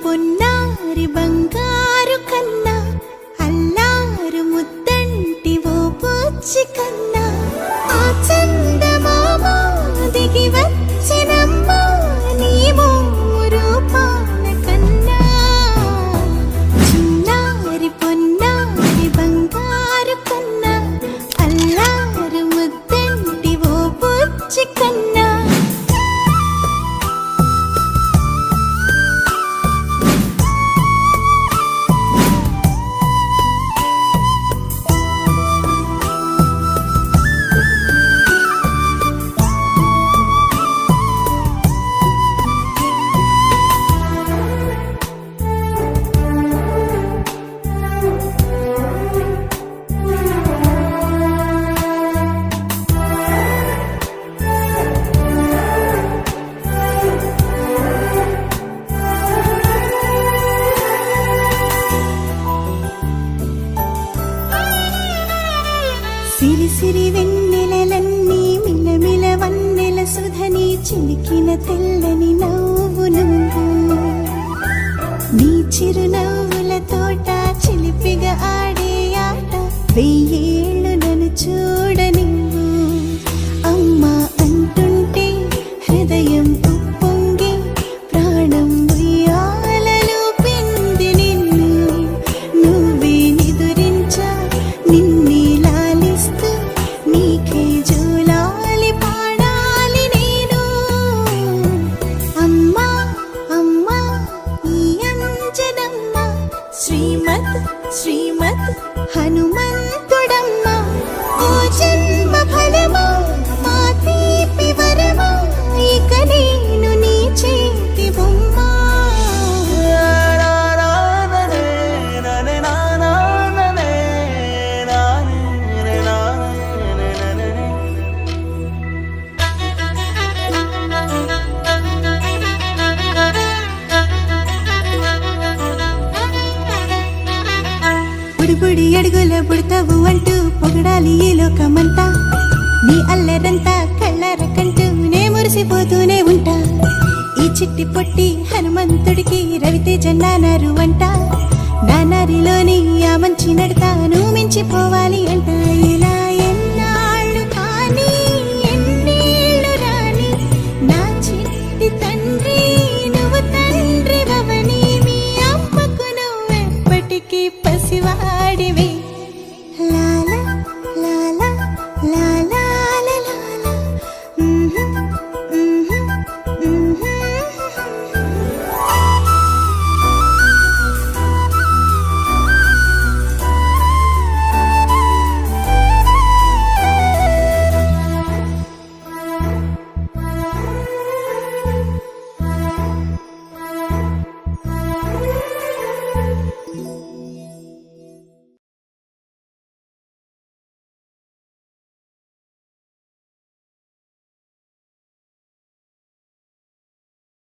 పొన్నారి బంగారు కన్నా అల్లారు ముద్దంటి ఓ బుజ్జి కన్నా ఆ చందమామ దిగి వచ్చినమ్మ నీ రూపాల కన్నా చిన్నారి పొన్నారి బంగారు కన్నా అల్లారు ముద్దంటి ఓ బుజ్జి కన్నా సిరి సిరి వెన్నెలలన్నీ మిలమిల వన్నెల సుధని చిలికిన తెల్లని నవ్వు నువ్వు నీ చిరునవ్వుల తోట చిలిపిగా ఆడే ఆట వెయ్యేళ్ళు నన్ను చూడ నువ్వు అమ్మా అంటుంటే హృదయం ఉప్పొంగి ప్రాణం ఉయ్యాలలో పిండి నిన్ను నువ్వే నిదురించా నిన్నే నీకే జోలాలి పాడాలి నేను అమ్మా అమ్మా ఈ అంజనమ్మ శ్రీమద్ శ్రీమద్ హనుమంతుడమ్మ ఓ జన్మ ఫలమా మా తీపి వరమా ఇక నేను నీ చేతి బొమ్మ బుడి అడుగుల బుడతావు అంటూ పొగడాలి ఈ లోకమంతా నీ అల్లరంతా కళ్ళారకంటూ నే మురిసిపోతూనే ఉంటా ఈ చిట్టి పొట్టి హనుమంతుడికి రవితేజ నానారు అంట నానారిలోని ఆ మంచి నడతాను మించిపోవాలి అంట ఇలా ఎన్నాళ్ళు కానీ ఎన్నేళ్ళు రాని నా చిట్టి తండ్రి నువ్వు తండ్రి భవని మీ అమ్మకు నువ్వెప్పటికీ పసివాడివి